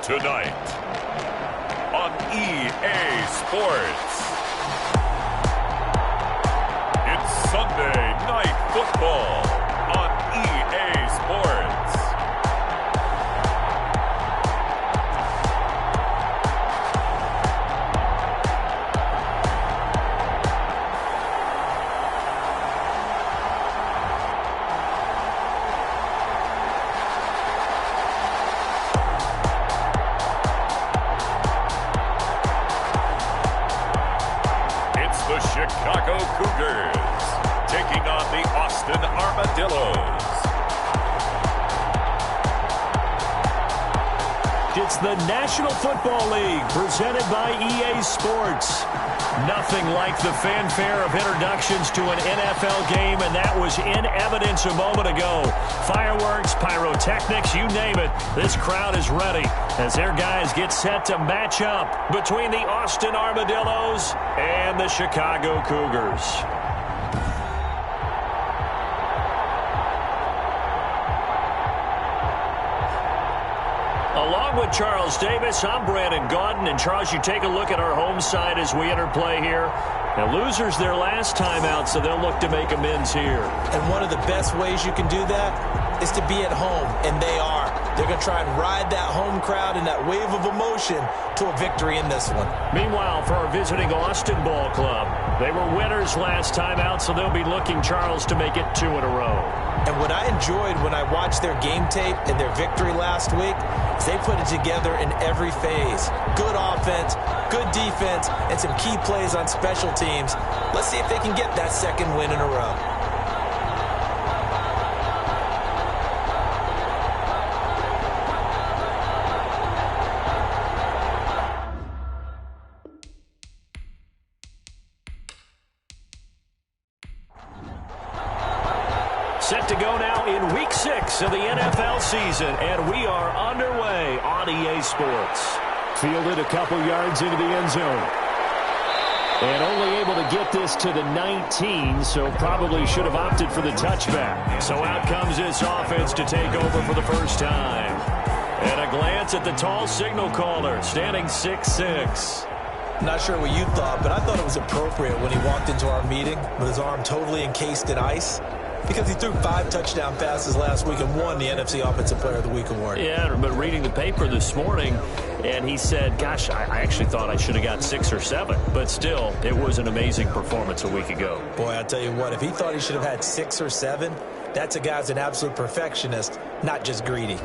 Tonight on EA Sports, it's Sunday Night Football on EA Sports. The Chicago Cougars taking on the Austin Armadillos. It's the National Football League presented by EA Sports. Nothing like the fanfare of introductions to an NFL game, and that was in evidence a moment ago. Fireworks, pyrotechnics, you name it. This crowd is ready as their guys get set to match up between the Austin Armadillos and the Chicago Cougars. Along with Charles Davis, I'm Brandon Gaudin. And Charles, you take a look at our home side as we enter play here. Now, losers their last time out, so they'll look to make amends here. And one of the best ways you can do that is to be at home, and they are. They're going to try and ride that home crowd and that wave of emotion to a victory in this one. Meanwhile, for our visiting Austin Ball Club, they were winners last time out, so they'll be looking, Charles, to make it 2 in a row. And what I enjoyed when I watched their game tape and their victory last week is they put it together in every phase. Good offense, good defense, and some key plays on special teams. Let's see if they can get that second win in a row. Set to go now in Week 6 of the NFL season, and we are underway on EA Sports. Fielded a couple yards into the end zone. And only able to get this to the 19, so probably should have opted for the touchback. So out comes this offense to take over for the first time. And a glance at the tall signal caller, standing 6'6". Not sure what you thought, but I thought it was appropriate when he walked into our meeting with his arm totally encased in ice, because he threw 5 touchdown passes last week and won the NFC Offensive Player of the Week award. Yeah, but reading the paper this morning, and he said, gosh, I actually thought I should have got 6 or 7. But still, it was an amazing performance a week ago. Boy, I tell you what, if he thought he should have had 6 or 7, that's a guy who's an absolute perfectionist, not just greedy.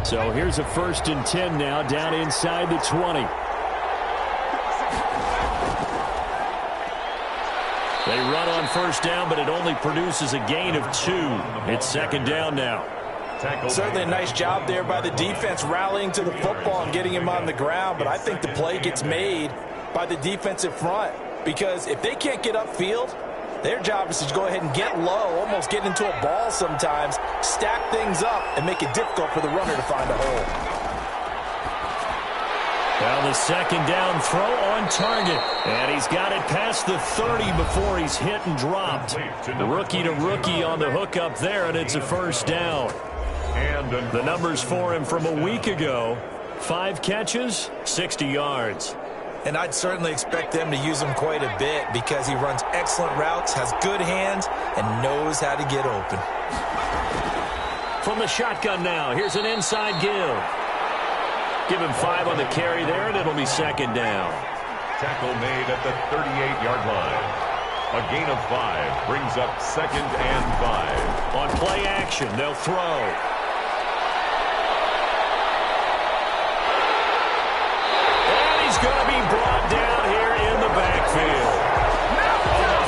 So here's a 1st and 10 now, down inside the 20. They run on 1st down, but it only produces a gain of 2. It's 2nd down now. Certainly a nice job there by the defense rallying to the football and getting him on the ground, but I think the play gets made by the defensive front, because if they can't get upfield, their job is to go ahead and get low, almost get into a ball sometimes, stack things up, and make it difficult for the runner to find a hole. Well, the 2nd down throw on target, and he's got it past the 30 before he's hit and dropped. Rookie to rookie on the hook up there, and it's a 1st down. The numbers for him from a week ago, 5 catches, 60 yards. And I'd certainly expect them to use him quite a bit, because he runs excellent routes, has good hands, and knows how to get open. From the shotgun now, here's an inside give. Give him 5 on the carry there, and it'll be 2nd down. Tackle made at the 38-yard line. A gain of 5 brings up 2nd and 5. On play action, they'll throw. backfield.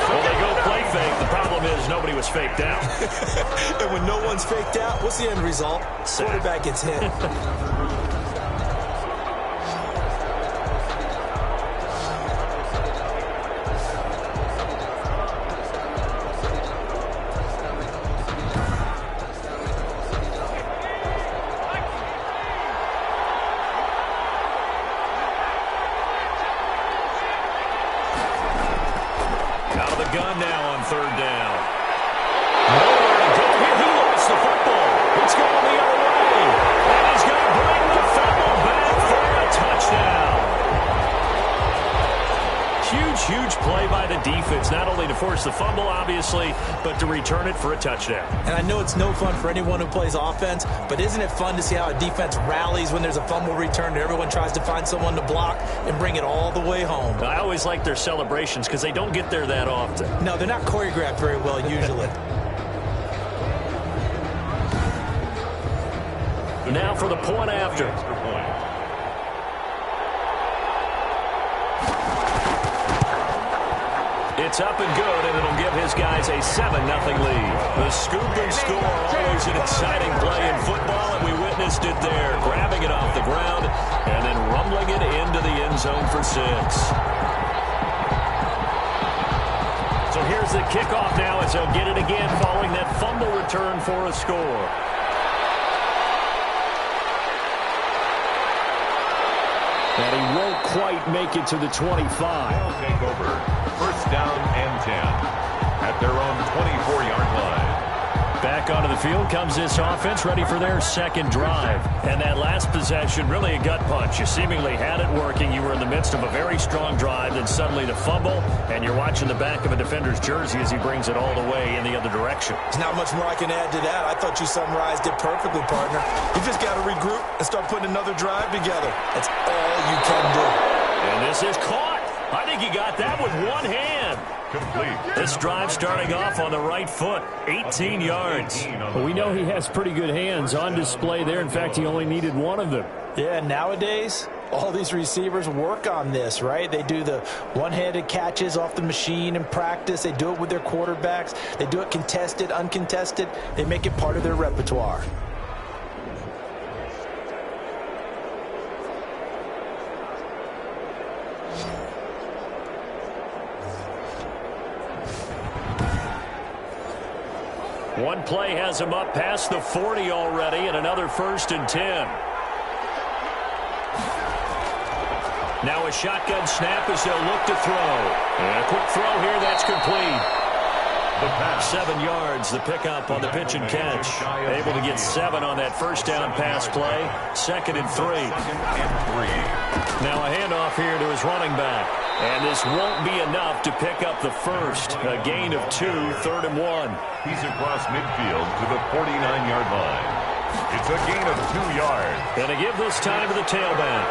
Well, they go play fake. The problem is nobody was faked out. And when no one's faked out, what's the end result? Quarterback gets hit. Gun now on third down. Nowhere to go here. He lost the football. It's going the other way. And he's going to bring the fumble back for a touchdown. Huge play by the defense, not only to force the fumble, obviously, but to return it for a touchdown. And I know it's no fun for anyone who plays offense, but isn't it fun to see how a defense rallies when there's a fumble return and everyone tries to find someone to block and bring it all the way home? I always like their celebrations because they don't get there that often. No, they're not choreographed very well usually. Now for the point after. It's up and good, and it'll give his guys a 7-0 lead. The scoop and score, always an exciting play in football, and we witnessed it there, grabbing it off the ground and then rumbling it into the end zone for 6. So here's the kickoff now as they'll get it again following that fumble return for a score. And he won't quite make it to the 25. They'll take over. First down and 10 at their own 24-yard line. Back onto the field comes this offense, ready for their second drive. And that last possession, really a gut punch. You seemingly had it working. You were in the midst of a very strong drive, then suddenly the fumble, and you're watching the back of a defender's jersey as he brings it all the way in the other direction. There's not much more I can add to that. I thought you summarized it perfectly, partner. You just got to regroup and start putting another drive together. That's all you can do. And this is caught. I think he got that with one hand. Complete. This drive starting off on the right foot, 18 yards. Well, we know he has pretty good hands on display there. In fact, he only needed one of them. Yeah, nowadays, all these receivers work on this, right? They do the one-handed catches off the machine in practice. They do it with their quarterbacks. They do it contested, uncontested. They make it part of their repertoire. One play has him up past the 40 already, and another 1st and 10. Now a shotgun snap as they'll look to throw. And a quick throw here, that's complete. 7 yards, the pickup on the pitch and catch. Able to get 7 on that first down pass play. 2nd and 3. Now a handoff here to his running back. And this won't be enough to pick up the first. A gain of 2, 3rd and 1. He's across midfield to the 49-yard line. It's a gain of 2 yards. And to give this time to the tailback.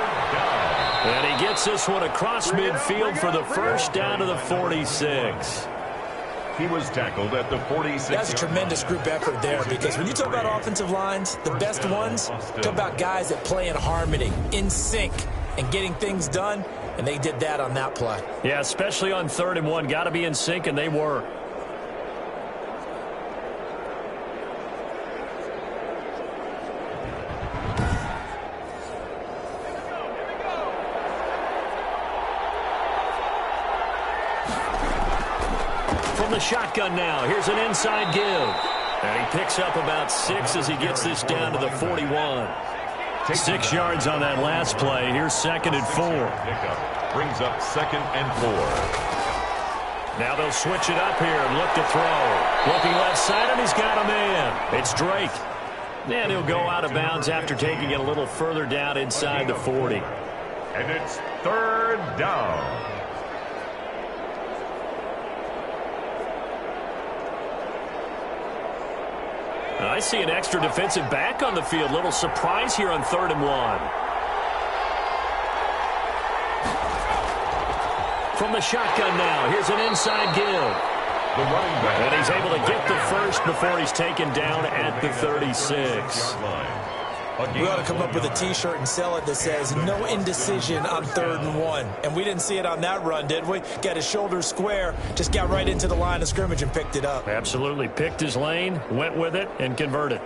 And he gets this one across midfield for the first down to the 46. He was tackled at the 46. That's a tremendous group effort there, because when you talk about offensive lines, the best ones talk about guys that play in harmony, in sync, and getting things done, and they did that on that play. Yeah, especially on 3rd and 1. Got to be in sync, and they were. From the shotgun now, here's an inside give. And he picks up about 6 as he gets this down to the 41. 6 yards on that last play. Here's 2nd and 4. Pickup brings up 2nd and 4. Now they'll switch it up here and look to throw. Looking left side, and he's got a man. It's Drake. And he'll go out of bounds after taking it a little further down inside the 40. And it's 3rd down. I see an extra defensive back on the field. Little surprise here on 3rd and 1. From the shotgun now, here's an inside give. The running back. And he's able to get the first before he's taken down at the 36. We ought to come up with a T-shirt and sell it that says, no indecision on 3rd and 1. And we didn't see it on that run, did we? Got his shoulders square, just got right into the line of scrimmage and picked it up. Absolutely. Picked his lane, went with it, and converted.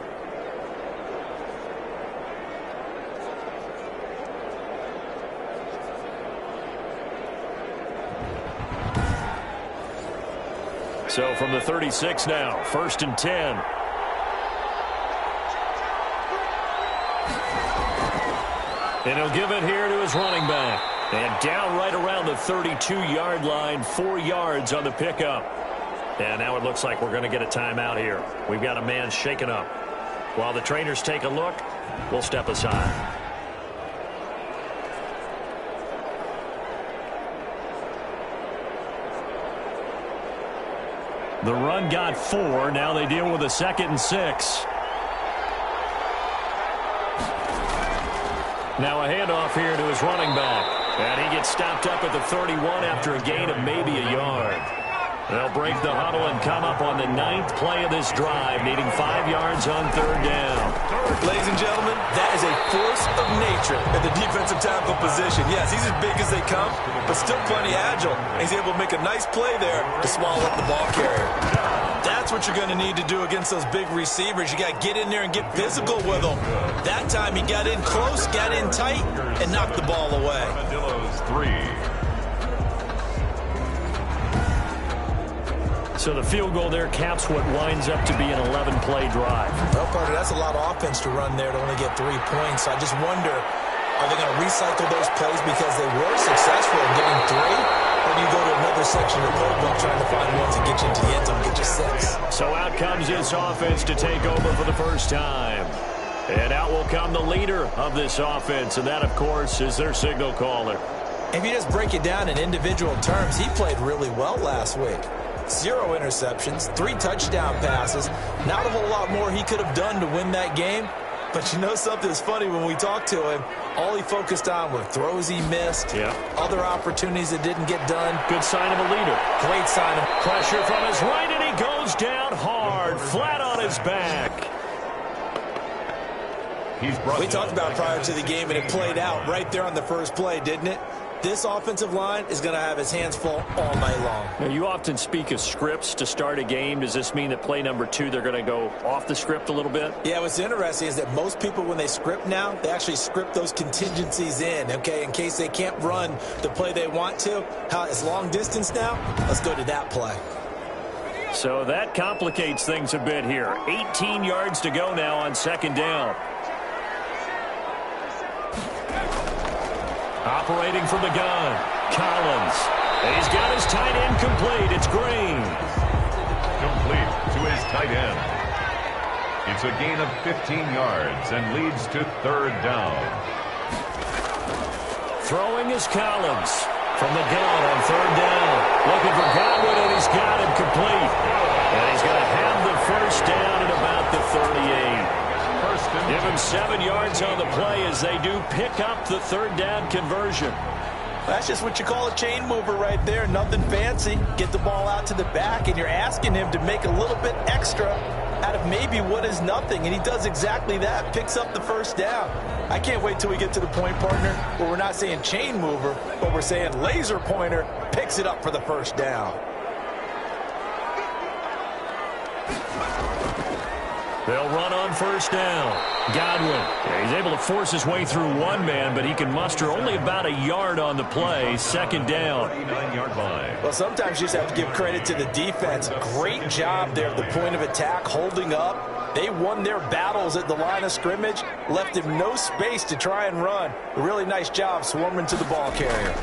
So from the 36 now, 1st and 10. And he'll give it here to his running back. And down right around the 32-yard line, 4 yards on the pickup. And now it looks like we're going to get a timeout here. We've got a man shaken up. While the trainers take a look, we'll step aside. The run got 4. Now they deal with a 2nd and 6. Now a handoff here to his running back. And he gets stopped up at the 31 after a gain of maybe a yard. They'll break the huddle and come up on the 9th play of this drive, needing 5 yards on 3rd down. Ladies and gentlemen, that is a force of nature at the defensive tackle position. Yes, he's as big as they come, but still plenty agile. He's able to make a nice play there to swallow up the ball carrier. That's what you're going to need to do against those big receivers. You got to get in there and get physical with them. That time he got in close, got in tight, and knocked the ball away. Armadillos 3. So the field goal there caps what winds up to be an 11-play drive. Well, partner, that's a lot of offense to run there to only get 3 points. I just wonder, are they going to recycle those plays because they were successful in getting 3? Or do you go to another section of the playbook trying to find one to get you into the end zone and get you 6? So out comes this offense to take over for the first time. And out will come the leader of this offense, and that, of course, is their signal caller. If you just break it down in individual terms, he played really well last week. 0 interceptions, 3 touchdown passes. Not a whole lot more he could have done to win that game. But you know something's funny, when we talked to him, all he focused on were throws he missed, other opportunities that didn't get done. Good sign of a leader. Great sign of pressure from his right, and he goes down hard, flat on his back. We talked about it prior to the game, and it played out right there on the first play, didn't it? This offensive line is going to have his hands full all night long. Now, you often speak of scripts to start a game. Does this mean that play number 2, they're going to go off the script a little bit? Yeah, what's interesting is that most people, when they script now, they actually script those contingencies in, okay, in case they can't run the play they want to. How it's long distance now, let's go to that play. So that complicates things a bit here. 18 yards to go now on 2nd down. Operating from the gun, Collins. He's got his tight end complete. It's Green. Complete to his tight end. It's a gain of 15 yards and leads to 3rd down. Throwing is Collins from the gun on 3rd down. Looking for Godwin, and he's got him complete. And he's going to have the first down at about the 38. Give him 7 yards on the play as they do pick up the 3rd down conversion. That's just what you call a chain mover right there. Nothing fancy. Get the ball out to the back, and you're asking him to make a little bit extra out of maybe what is nothing, and he does exactly that. Picks up the first down. I can't wait till we get to the point, partner, where we're not saying chain mover, but we're saying laser pointer picks it up for the first down. They'll run on 1st down. Godwin. Yeah, he's able to force his way through 1 man, but he can muster only about a yard on the play. 2nd down. 39-yard line. Well, sometimes you just have to give credit to the defense. Great job there at the point of attack, holding up. They won their battles at the line of scrimmage, left him no space to try and run. A really nice job swarming to the ball carrier.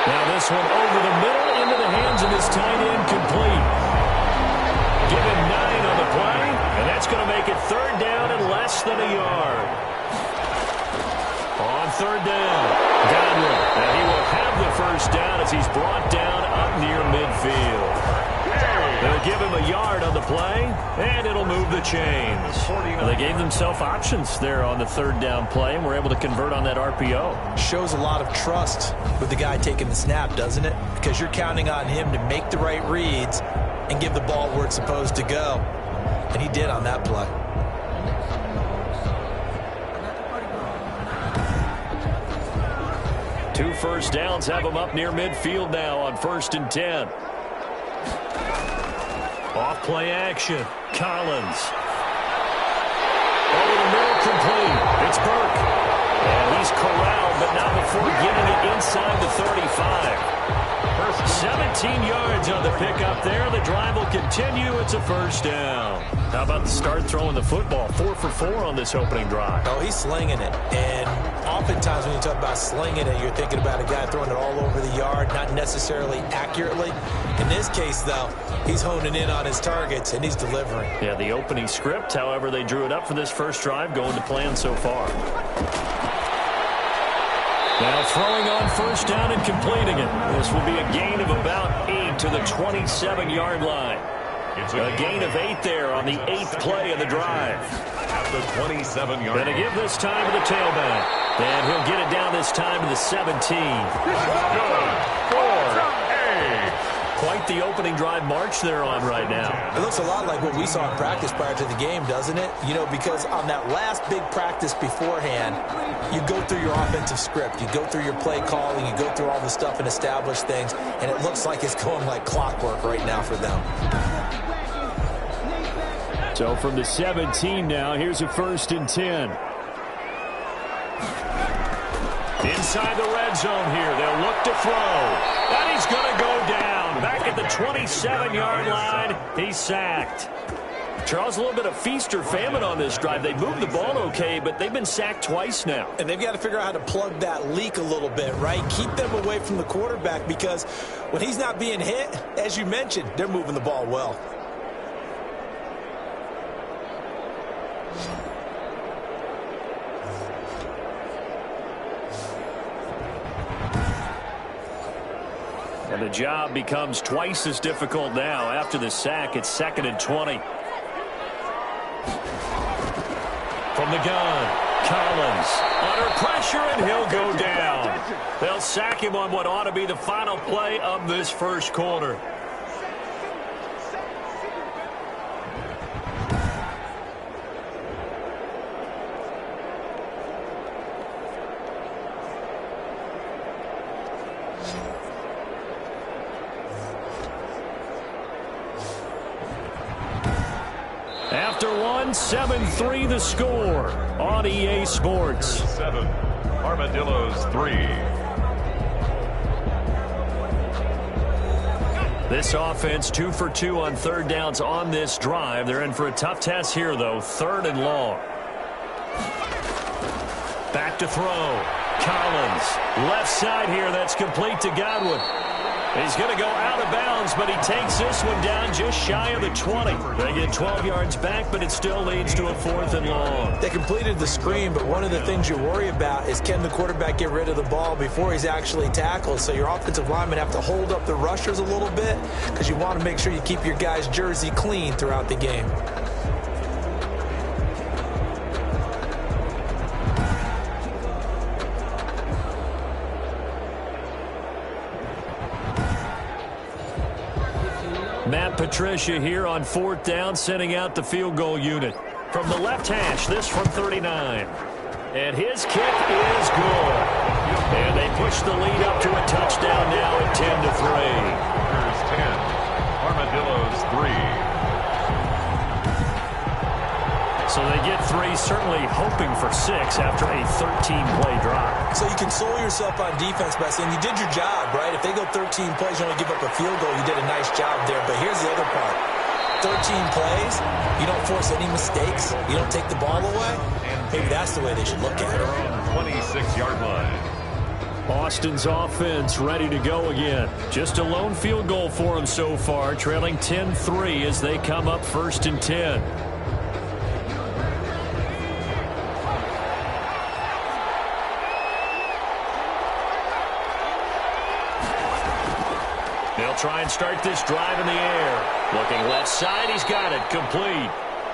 Now this one over the middle into the hands of his tight end, complete. Give him 9 on the play, and that's going to make it 3rd down and less than a yard. On 3rd down, Godwin, and he will have the first down as he's brought down up near midfield. They'll give him a yard on the play, and it'll move the chains. They gave themselves options there on the 3rd down play, and were able to convert on that RPO. Shows a lot of trust with the guy taking the snap, doesn't it? Because you're counting on him to make the right reads and give the ball where it's supposed to go. And he did on that play. 2 first downs have them up near midfield now on 1st and 10. Off play action. Collins. Over the middle, complete. It's Burke. And he's corralled, but not before getting it inside the 35. 17 yards on the pickup there. The drive will continue. It's a first down. How about the start throwing the football? 4 for 4 on this opening drive. Oh, he's slinging it. And oftentimes when you talk about slinging it, you're thinking about a guy throwing it all over the yard, not necessarily accurately. In this case, though, he's honing in on his targets, and he's delivering. Yeah, the opening script, however, they drew it up for this first drive, going to plan so far. Now throwing on first down and completing it. This will be a gain of about 8 to the 27-yard line. It's a gain of 8 there on the 8th play of the drive. At the 27-yard line. Going to give this time to the tailback. And he'll get it down this time to the 17. Good for 8. Quite the opening drive march they're on right now. It looks a lot like what we saw in practice prior to the game, doesn't it? You know, because on that last big practice beforehand, you go through your offensive script. You go through your play calling. You go through all the stuff and establish things. And it looks like it's going like clockwork right now for them. So from the 17 now, here's a 1st and 10. Inside the red zone here. They'll look to throw. And he's going to go down. Back at the 27-yard line. He's sacked. Charles, a little bit of feast or famine on this drive. They moved the ball okay, but they've been sacked twice now. And they've got to figure out how to plug that leak a little bit, right? Keep them away from the quarterback because when he's not being hit, as you mentioned, they're moving the ball well. And the job becomes twice as difficult now. After the sack, it's 2nd and 20. From the gun, Collins under pressure, and he'll go down. They'll sack him on what ought to be the final play of this first quarter. After 7-3 the score on EA Sports. 7, Armadillos 3. This offense 2 for 2 on 3rd downs on this drive. They're in for a tough test here, though. 3rd and long. Back to throw. Collins. Left side here. That's complete to Godwin. He's going to go out of bounds, but he takes this one down just shy of the 20. They get 12 yards back, but it still leads to a 4th and long. They completed the screen, but one of the things you worry about is can the quarterback get rid of the ball before he's actually tackled? So your offensive linemen have to hold up the rushers a little bit because you want to make sure you keep your guy's jersey clean throughout the game. Matt Patricia here on 4th down, sending out the field goal unit. From the left hash, this from 39. And his kick is good. And they push the lead up to a touchdown now at 10-3. Armadillos 3. So they get 3, certainly hoping for 6 after a 13-play drive. So you console yourself on defense by saying you did your job, right? If they go 13 plays, you only give up a field goal, you did a nice job there. But here's the other part. 13 plays, you don't force any mistakes, you don't take the ball away. Maybe that's the way they should look at it. 26-yard line. Austin's offense ready to go again. Just a lone field goal for them so far, trailing 10-3 as they come up 1st and 10. They'll try and start this drive in the air. Looking left side, he's got it, complete.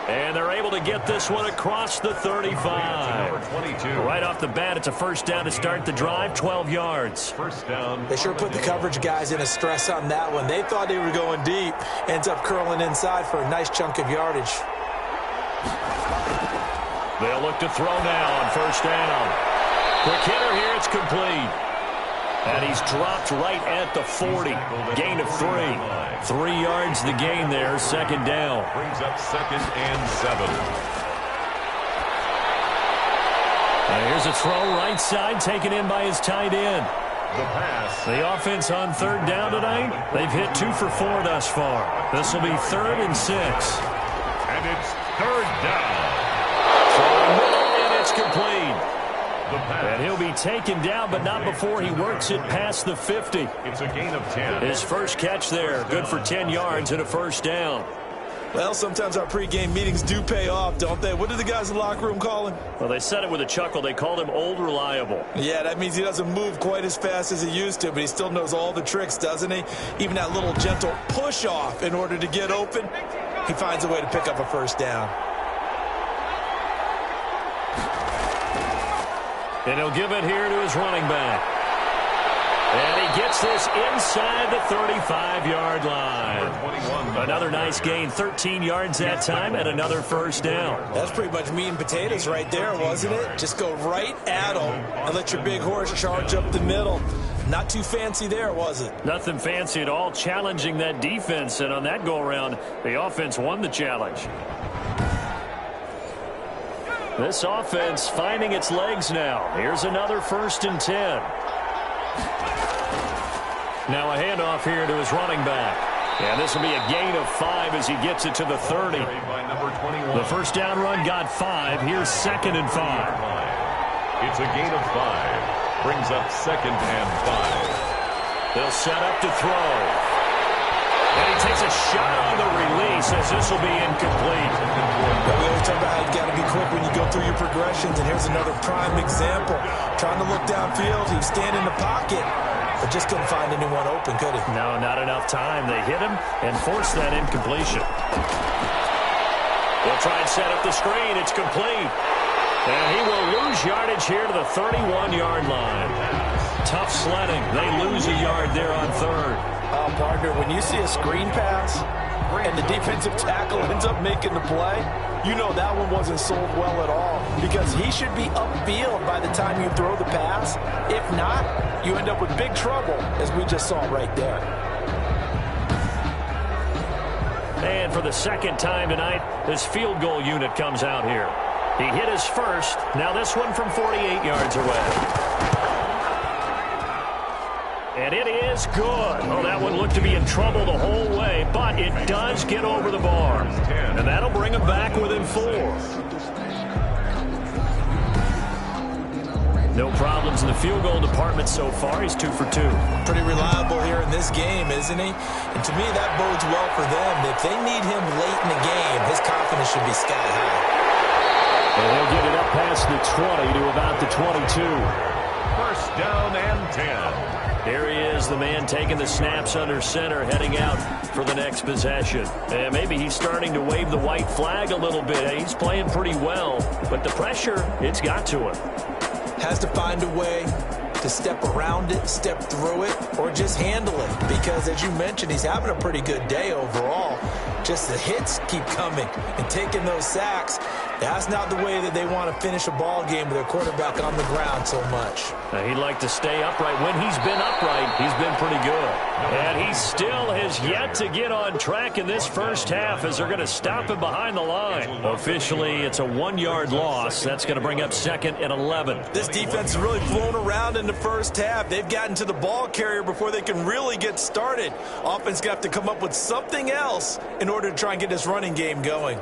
And they're able to get this one across the 35. 22. Right off the bat, it's a 1st down to start the drive, 12 yards. 1st down. They sure put the coverage guys in a stress on that one. They thought they were going deep. Ends up curling inside for a nice chunk of yardage. They'll look to throw now on 1st down. Quick hitter here, it's complete. And he's dropped right at the 40. Gain of 3. 3 yards the gain there, second down. Brings up 2nd and 7. And here's a throw right side, taken in by his tight end. The pass. The offense on 3rd down tonight, they've hit 2 for 4 thus far. This will be 3rd and 6. And it's 3rd down. And it's complete. The pass. And he'll be taken down, but not before he works it past the 50. It's a gain of 10. His first catch there, good for 10 yards and a first down. Well, sometimes our pregame meetings do pay off, don't they? What did the guys in the locker room call him? Well, they said it with a chuckle. They called him Old Reliable. Yeah, that means he doesn't move quite as fast as he used to, but he still knows all the tricks, doesn't he? Even that little gentle push-off in order to get open, he finds a way to pick up a first down. And he'll give it here to his running back. And he gets this inside the 35-yard line. Another nice gain, 13 yards that time, and another first down. That's pretty much meat and potatoes right there, wasn't it? Just go right at him and let your big horse charge up the middle. Not too fancy there, was it? Nothing fancy at all, challenging that defense. And on that go-around, the offense won the challenge. This offense finding its legs now. Here's another 1st and 10. Now a handoff here to his running back. And this will be a gain of 5 as he gets it to the 30. The first down run got 5. Here's 2nd and 5. It's a gain of 5. Brings up 2nd and 5. They'll set up to throw. And he takes a shot on the release as this will be incomplete. But we always talk about how you've got to be quick when you go through your progressions, and here's another prime example. Trying to look downfield, he was standing in the pocket, but just couldn't find anyone open, could he? No, not enough time. They hit him and forced that incompletion. They'll try and set up the screen. It's complete. And he will lose yardage here to the 31-yard line. Tough sledding. They lose a yard there on 3rd. Partner, when you see a screen pass and the defensive tackle ends up making the play, you know that one wasn't sold well at all, because he should be upfield by the time you throw the pass. If not, you end up with big trouble, as we just saw right there. And for the 2nd time tonight, this field goal unit comes out here. He hit his first. Now this one from 48 yards away. And it is good. Oh, that one looked to be in trouble the whole way, but it does get over the bar. And that'll bring him back within 4. No problems in the field goal department so far. He's 2 for 2. Pretty reliable here in this game, isn't he? And to me, that bodes well for them. If they need him late in the game, his confidence should be sky high. And he'll get it up past the 20 to about the 22. 1st down and 10. Here he is, the man taking the snaps under center, heading out for the next possession. And maybe he's starting to wave the white flag a little bit. He's playing pretty well, but the pressure, it's got to him. Has to find a way to step around it, step through it, or just handle it. Because, as you mentioned, he's having a pretty good day overall. Just the hits keep coming and taking those sacks. That's not the way that they want to finish a ball game with their quarterback on the ground so much. Now, he'd like to stay upright. When he's been upright, he's been pretty good. And he still has yet to get on track in this first half as they're going to stop him behind the line. Officially, it's a 1-yard loss. That's going to bring up 2nd and 11. This defense has really flown around in the first half. They've gotten to the ball carrier before they can really get started. Offense got to come up with something else in order to try and get this running game going.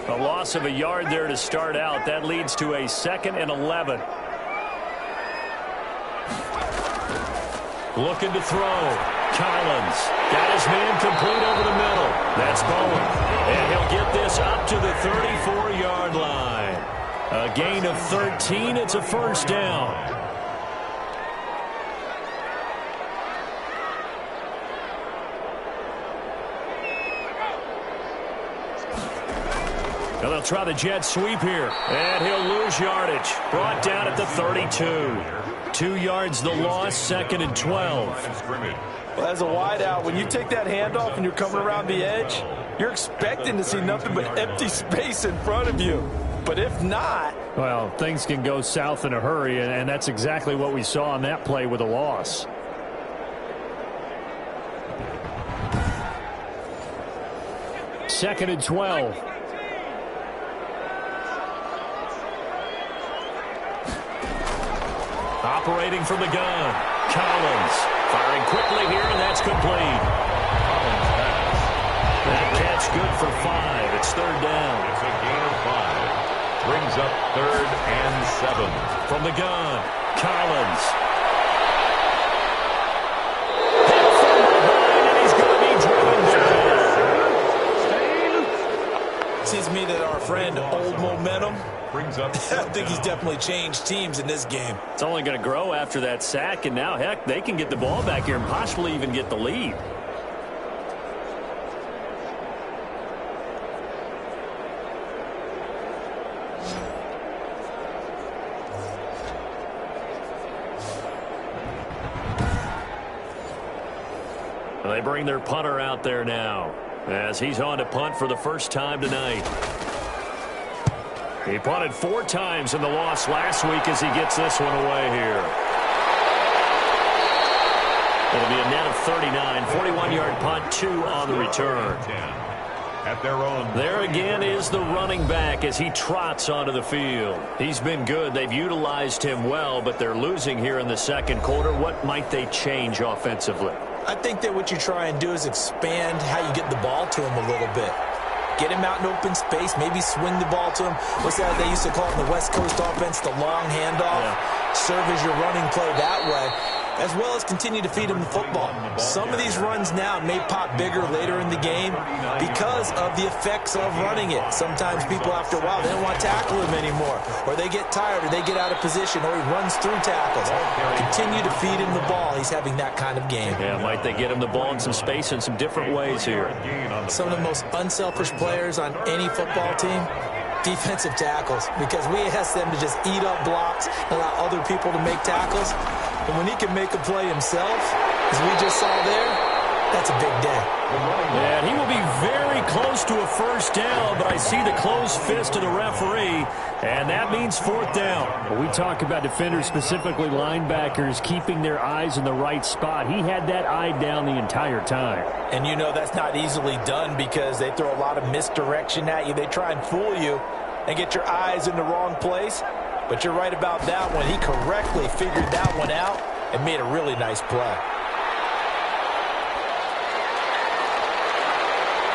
A loss of a yard there to start out. That leads to a 2nd and 11. Looking to throw. Collins got his man complete over the middle. That's Bowen. And he'll get this up to the 34-yard line. A gain of 13. It's a first down. Now they'll try the jet sweep here. And he'll lose yardage. Brought down at the 32. 2 yards the loss, 2nd and 12. Well, as a wideout, when you take that handoff and you're coming around the edge, you're expecting to see nothing but empty space in front of you. But if not... Well, things can go south in a hurry, and that's exactly what we saw on that play with a loss. Second and 12. Operating from the gun. Collins firing quickly here, and that's complete. That catch good for 5. It's third down. It's a gain of 5. Brings up 3rd and 7. From the gun, Collins. And he's going to be driven down. Seems to me that our friend, old momentum, Brings up I think he's definitely changed teams in this game. It's only going to grow after that sack, and now, heck, they can get the ball back here and possibly even get the lead. They bring their punter out there now as he's on to punt for the first time tonight. He punted 4 times in the loss last week as he gets this one away here. It'll be a net of 39, 41-yard punt, 2 on the return. At their own. There again is the running back as he trots onto the field. He's been good. They've utilized him well, but they're losing here in the second quarter. What might they change offensively? I think that what you try and do is expand how you get the ball to him a little bit. Get him out in open space, maybe swing the ball to him. What's that they used to call it in the West Coast offense, the long handoff? Yeah. Serve as your running play that way, as well as continue to feed him the football. Some of these runs now may pop bigger later in the game because of the effects of running it. Sometimes people, after a while, they don't want to tackle him anymore, or they get tired, or they get out of position, or he runs through tackles. Continue to feed him the ball. He's having that kind of game. Yeah, might they get him the ball in some space in some different ways here. Some of the most unselfish players on any football team, defensive tackles, because we ask them to just eat up blocks, allow other people to make tackles. And when he can make a play himself, as we just saw there, that's a big day. Yeah, he will be very close to a first down, but I see the closed fist of the referee, and that means 4th down. Well, we talk about defenders, specifically linebackers, keeping their eyes in the right spot. He had that eye down the entire time. And you know that's not easily done because they throw a lot of misdirection at you. They try and fool you and get your eyes in the wrong place. But you're right about that one. He correctly figured that one out and made a really nice play.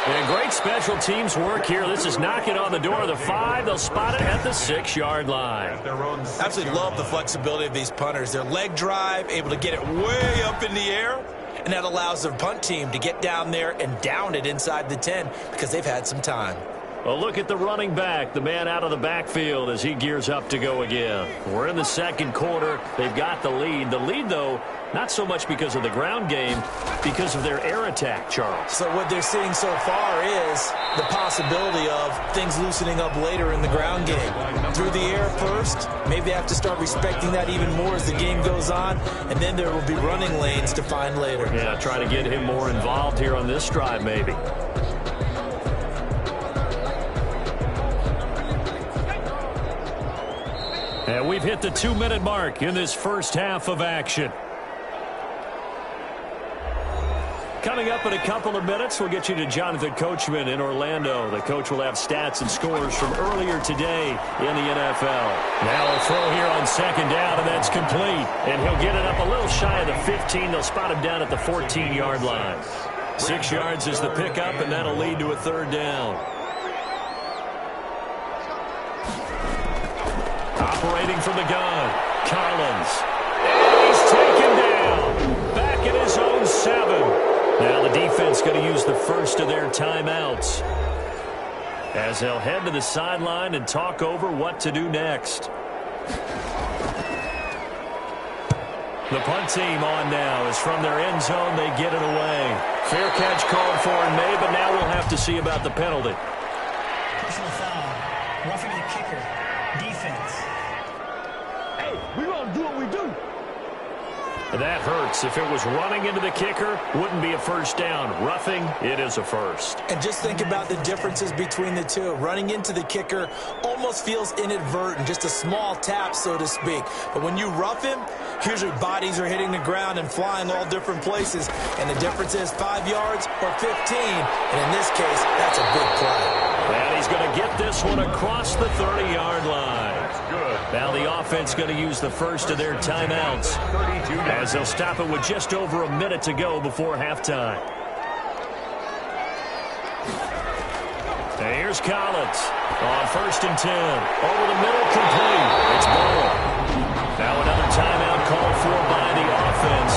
And great special teams work here. This is knocking on the door of the 5. They'll spot it at the 6-yard line. Absolutely love the flexibility of these punters. Their leg drive, able to get it way up in the air, and that allows their punt team to get down there and down it inside the 10 because they've had some time. Well, look at the running back, the man out of the backfield as he gears up to go again. We're in the second quarter. They've got the lead. The lead, though, not so much because of the ground game, because of their air attack, Charles. So what they're seeing so far is the possibility of things loosening up later in the ground game. Through the air first, maybe they have to start respecting that even more as the game goes on, and then there will be running lanes to find later. Yeah, try to get him more involved here on this drive, maybe. And we've hit the 2-minute mark in this first half of action. Coming up in a couple of minutes, we'll get you to Jonathan Coachman in Orlando. The coach will have stats and scores from earlier today in the NFL. Now a throw here on second down, and that's complete. And he'll get it up a little shy of the 15. They'll spot him down at the 14-yard line. 6 yards is the pickup, and that'll lead to a 3rd down. Operating from the gun, Collins. And he's taken down. Back at his own 7. Now the defense going to use the first of their timeouts as they'll head to the sideline and talk over what to do next. The punt team on now is from their end zone. They get it away. Fair catch called for in May, but now we'll have to see about the penalty. Personal foul. Roughing the kicker. Defense. Hey, we're going to do what we do. That hurts. If it was running into the kicker, wouldn't be a first down. Roughing, it is a first. And just think about the differences between the two. Running into the kicker almost feels inadvertent, just a small tap, so to speak. But when you rough him, usually bodies are hitting the ground and flying all different places. And the difference is 5 yards or 15. And in this case, that's a big play. And he's going to get this one across the 30-yard line. Now the offense going to use the first of their timeouts as they'll stop it with just over a minute to go before halftime. And here's Collins on 1st and 10. Over the middle, complete. It's ball. Now another timeout called for by the offense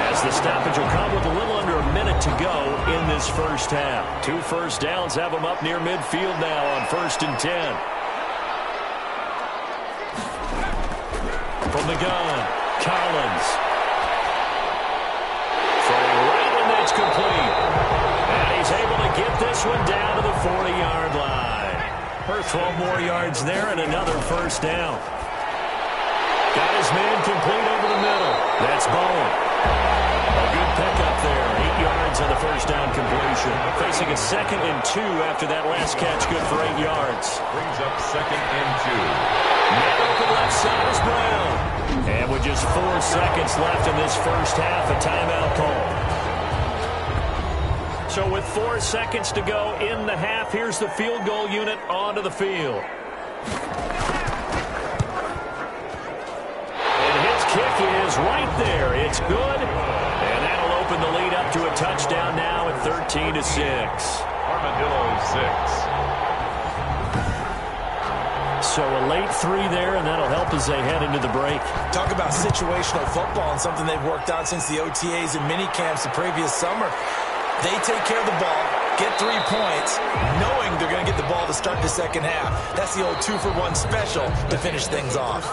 as the stoppage will come with a little under a minute to go in this first half. 2 first downs have them up near midfield now on 1st and 10. From the gun, Collins. Throwing right, and that's complete. And he's able to get this one down to the 40-yard line. For 12 more yards there and another first down. Got his man complete over the middle. That's Bowen. A good pickup there. 8 yards on the first down completion. Facing a 2nd and 2 after that last catch, good for 8 yards. Brings up 2nd and 2. Man open left side is Brown. And with just 4 seconds left in this first half, a timeout call. So with 4 seconds to go in the half, here's the field goal unit onto the field. And his kick is right there. It's good. And that'll open the lead up to a touchdown now at 13-6. Armadillos 6. So a late 3 there, and that'll help as they head into the break. Talk about situational football and something they've worked on since the OTAs and mini camps the previous summer. They take care of the ball, get 3 points, knowing they're going to get the ball to start the second half. That's the old 2-for-1 special to finish things off.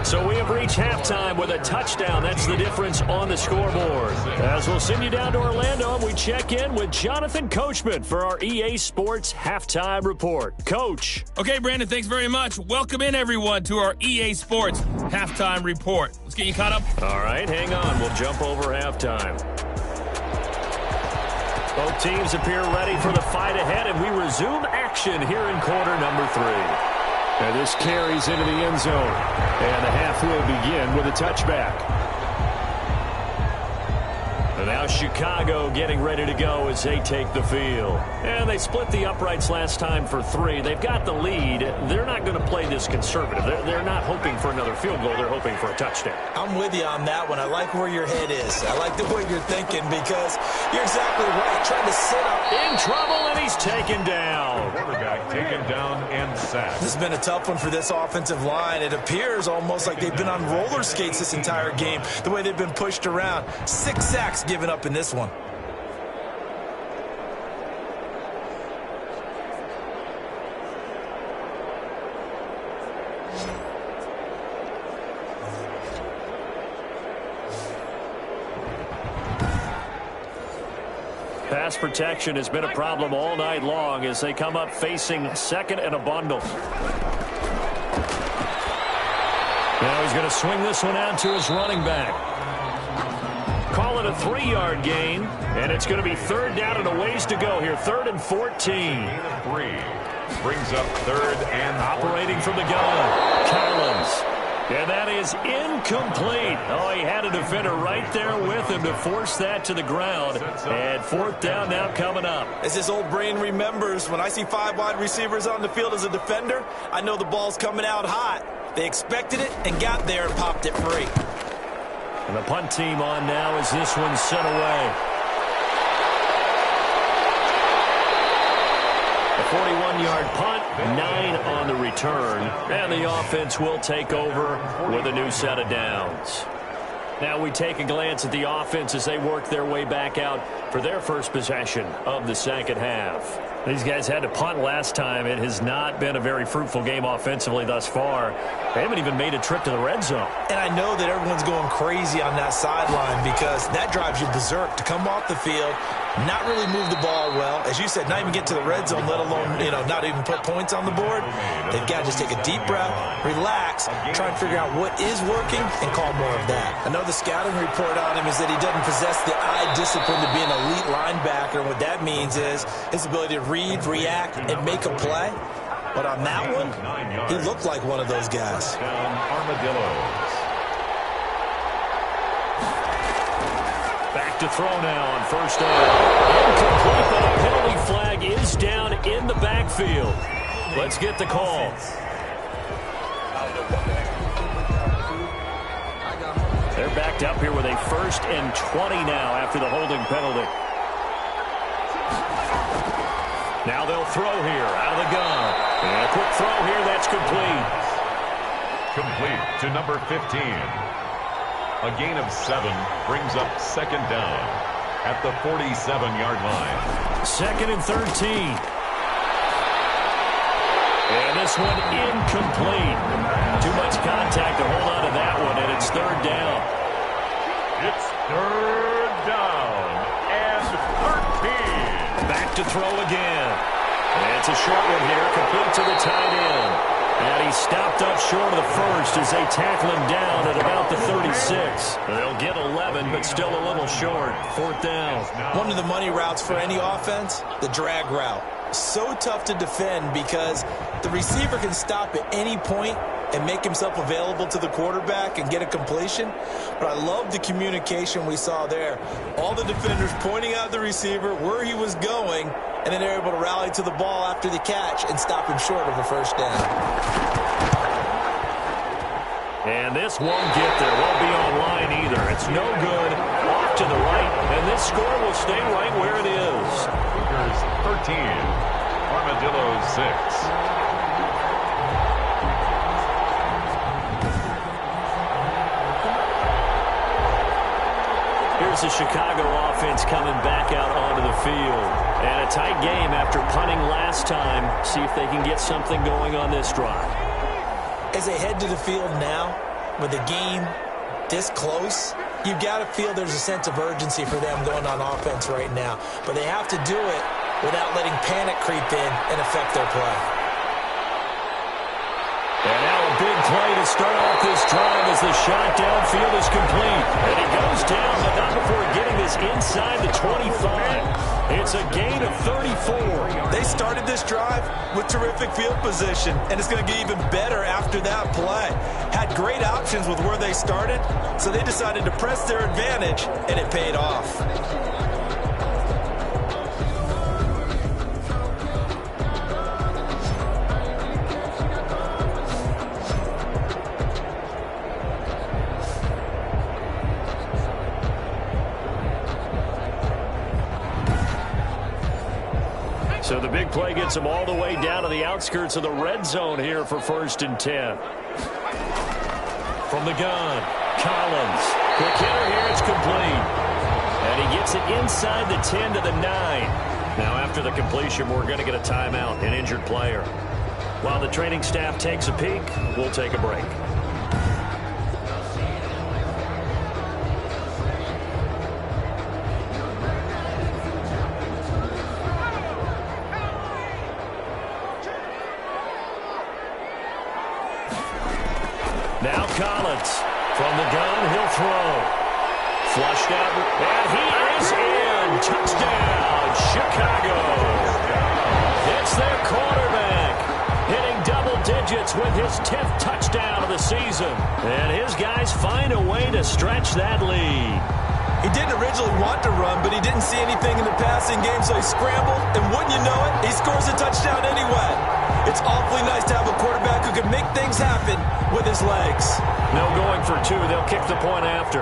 So we have reached halftime with a touchdown. That's the difference on the scoreboard. As we'll send you down to Orlando, and we check in with Jonathan Coachman for our EA Sports Halftime Report. Coach. Okay, Brandon, thanks very much. Welcome in, everyone, to our EA Sports Halftime Report. Let's get you caught up. All right, hang on. We'll jump over halftime. Both teams appear ready for the fight ahead, and we resume action here in quarter number 3. And this carries into the end zone. And the half will begin with a touchback. And now Chicago getting ready to go as they take the field. And they split the uprights last time for 3. They've got the lead. They're not going to play this conservative. They're not hoping for another field goal. They're hoping for a touchdown. I'm with you on that one. I like where your head is. I like the way you're thinking because you're exactly right. Trying to sit up. In trouble, and he's taken down. Quarterback taken down and sacked. This has been a tough one for this offensive line. It appears almost like they've been on roller skates this entire game, the way they've been pushed around. 6 sacks given up in this one. Pass protection has been a problem all night long as they come up facing 2nd and a bundle. Now he's going to swing this one out to his running back. Call it a 3-yard gain, and it's going to be 3rd down and a ways to go here. 3rd and 14. 3 brings up 3rd and operating from the gun. Collins. And that is incomplete. Oh, he had a defender right there with him to force that to the ground. And 4th down now coming up. As his old brain remembers, when I see 5 wide receivers on the field as a defender, I know the ball's coming out hot. They expected it and got there and popped it free. And the punt team on now as this one's sent away. A 41-yard punt, 9 on the return. And the offense will take over with a new set of downs. Now we take a glance at the offense as they work their way back out for their first possession of the second half. These guys had to punt last time. It has not been a very fruitful game offensively thus far. They haven't even made a trip to the red zone. And I know that everyone's going crazy on that sideline because that drives you berserk to come off the field, not really move the ball well. As you said, not even get to the red zone, let alone, not even put points on the board. They've got to just take a deep breath, relax, try and figure out what is working, and call more of that. I know the scouting report on him is that he doesn't possess the eye discipline to be an elite linebacker. What that means is his ability to read, react, and make a play. But on that one, he looked like one of those guys. Armadillos. Back to throw now on first down. Incomplete, but a penalty flag is down in the backfield. Let's get the call. They're backed up here with a 1st and 20 now after the holding penalty. Now they'll throw here out of the gun. And a quick throw here, that's complete. Complete to number 15. A gain of 7 brings up 2nd down at the 47-yard line. 2nd and 13. And this one incomplete. Too much contact to hold on to that one, and it's 3rd down. It's 3rd down and 13. Back to throw again. And it's a short one here, complete to the tight end. And he stopped up short of the first as they tackle him down at about the 36. They'll get 11, but still a little short. 4th down. One of the money routes for any offense, the drag route. So tough to defend because the receiver can stop at any point and make himself available to the quarterback and get a completion. But I love the communication we saw there. All the defenders pointing out the receiver, where he was going, and then they're able to rally to the ball after the catch and stop him short of a 1st down. And this won't get there. Won't be online either. It's no good. Off to the right, and this score will stay right where it is. Cougars 13, Armadillos 6. Here's the Chicago offense coming back out onto the field. And a tight game after punting last time. See if they can get something going on this drive. As they head to the field now, with the game this close, you've got to feel there's a sense of urgency for them going on offense right now. But they have to do it without letting panic creep in and affect their play. And now a big play to start off this drive as the shot downfield is complete. And he goes down, but not before getting this inside the 25. It's a gain of 34. They started this drive with terrific field position, and it's going to get even better after that play. Had great options with where they started, so they decided to press their advantage, and it paid off. So the big play gets them all the way down to the outskirts of the red zone here for 1st and 10. From the gun, Collins. Quick hitter here, it's complete. And he gets it inside the 10 to the 9. Now after the completion, we're going to get a timeout, an injured player. While the training staff takes a peek, we'll take a break. Now Collins from the gun, he'll throw. Flushed out, and he is in. Touchdown, Chicago. It's their quarterback, hitting double digits with his 10th touchdown of the season. And his guys find a way to stretch that lead. He didn't originally want to run, but he didn't see anything in the passing game, so he scrambled, and wouldn't you know it, he scores a touchdown anyway. It's awfully nice to have a quarterback who can make things happen with his legs. No going for 2. They'll kick the point after.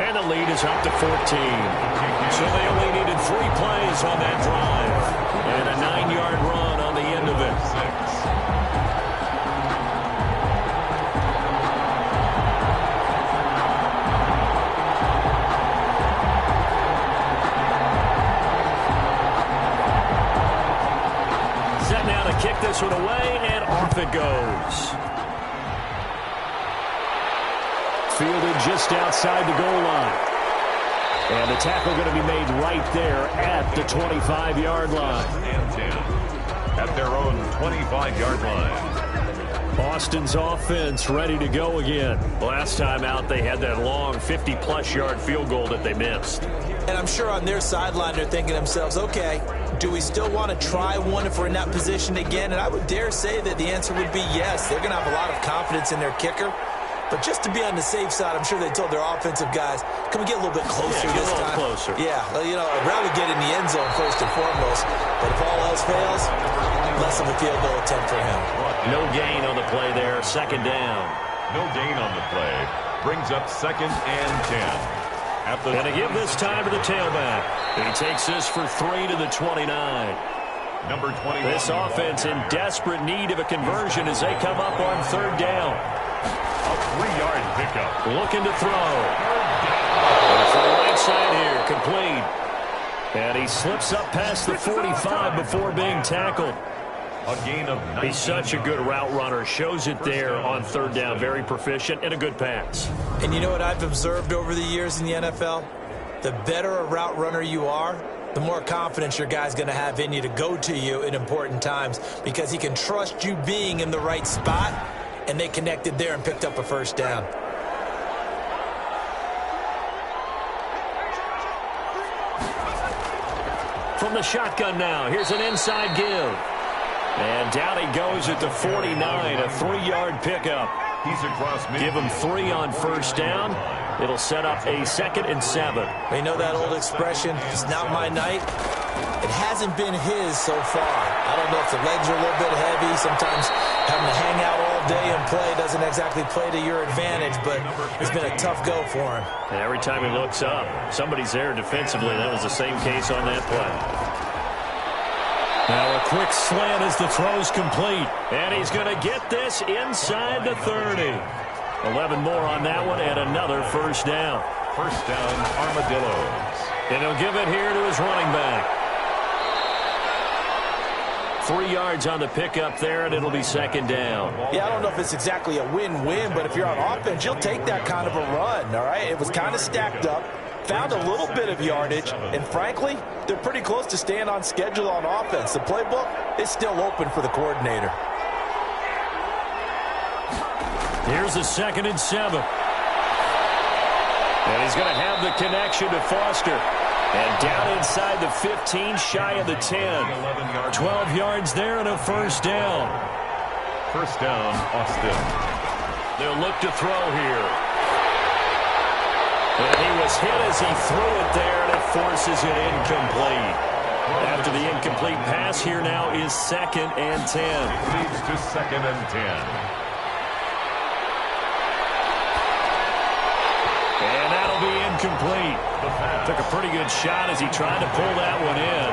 And the lead is up to 14. So they only needed 3 plays on that drive. And a 9-yard run on the end of it. Set now to kick this one away, and off it goes. fielded just outside the goal line. And the tackle going to be made right there at the 25-yard line. And 10 at their own 25-yard line. Boston's offense ready to go again. Last time out, they had that long 50-plus yard field goal that they missed. And I'm sure on their sideline they're thinking to themselves, okay, do we still want to try one if we're in that position again? And I would dare say that the answer would be yes. They're going to have a lot of confidence in their kicker. But just to be on the safe side, I'm sure they told their offensive guys, can we get a little bit closer this time? Closer. Yeah, well, you know, I'd rather get in the end zone first and foremost. But if all else fails, less of a field goal attempt for him. No gain on the play there, second down. No gain on the play. Brings up 2nd and 10. And to give this time to the tailback. He takes this for 3 to the 29. Number 21. This offense in desperate need of a conversion as they come up on 3rd down. A 3-yard pickup. Looking to throw. And from the right side here, complete. And he slips up past the 45 before being tackled. A gain of 19. He's such a good route runner. Shows it there on 3rd down. Very proficient and a good pass. And you know what I've observed over the years in the NFL? The better a route runner you are, the more confidence your guy's going to have in you to go to you in important times because he can trust you being in the right spot, and they connected there and picked up a 1st down. From the shotgun now, here's an inside give. And down he goes at the 49, a 3-yard pickup. He's across midfield. Give him 3 on 1st down. It'll set up a 2nd and 7. You know that old expression, it's not my night? It hasn't been his so far. I don't know if the legs are a little bit heavy. Sometimes having to hang out all day and play doesn't exactly play to your advantage, but it's been a tough go for him. And every time he looks up, somebody's there defensively. That was the same case on that play. Now a quick slant as the throw's complete. And he's going to get this inside the 30. 11 more on that one and another 1st down. 1st down, Armadillos. And he'll give it here to his running back. 3 yards on the pickup there, and it'll be 2nd down. Yeah, I don't know if it's exactly a win-win, but if you're on offense, you'll take that kind of a run, all right? It was kind of stacked up, found a little bit of yardage, and frankly, they're pretty close to staying on schedule on offense. The playbook is still open for the coordinator. Here's the 2nd and 7. And he's going to have the connection to Foster. And down inside the 15, shy of the 10. 12 yards there and a 1st down. 1st down, Austin. They'll look to throw here. And he was hit as he threw it there, and it forces it incomplete. After the incomplete pass, here now is 2nd and 10. It leads to 2nd and 10. And that'll be incomplete. Took a pretty good shot as he tried to pull that one in.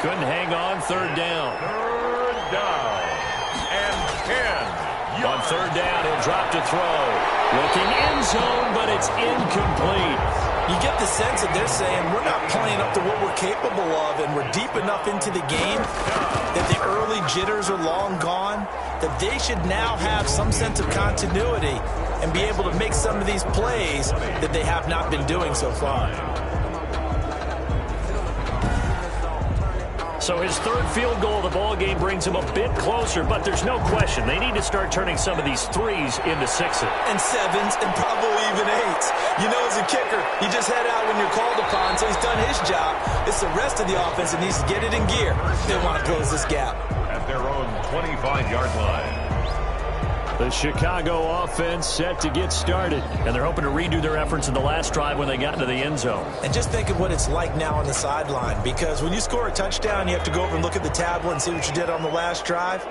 Couldn't hang on. 3rd down. 3rd down. And 10. On 3rd down, he'll drop to throw. Looking end zone, but it's incomplete. You get the sense that they're saying we're not playing up to what we're capable of, and we're deep enough into the game that the early jitters are long gone, that they should now have some sense of continuity and be able to make some of these plays that they have not been doing so far. So his 3rd field goal of the ball game brings him a bit closer, but there's no question they need to start turning some of these 3s into 6s. And 7s and probably even 8s. You know, as a kicker, you just head out when you're called upon, so he's done his job. It's the rest of the offense that needs to get it in gear if they want to close this gap. At their own 25-yard line. The Chicago offense set to get started, and they're hoping to redo their efforts in the last drive when they got into the end zone. And just think of what it's like now on the sideline, because when you score a touchdown, you have to go over and look at the tablet and see what you did on the last drive.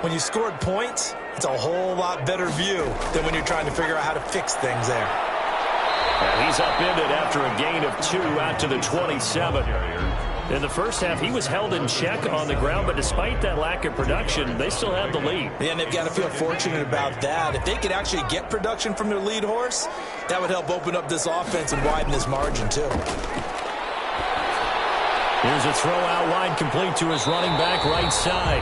When you scored points, it's a whole lot better view than when you're trying to figure out how to fix things there. And he's upended after a gain of 2 out to the 27. In the first half, he was held in check on the ground, but despite that lack of production, they still have the lead. Yeah, and they've got to feel fortunate about that. If they could actually get production from their lead horse, that would help open up this offense and widen this margin, too. Here's a throw out wide, complete to his running back right side.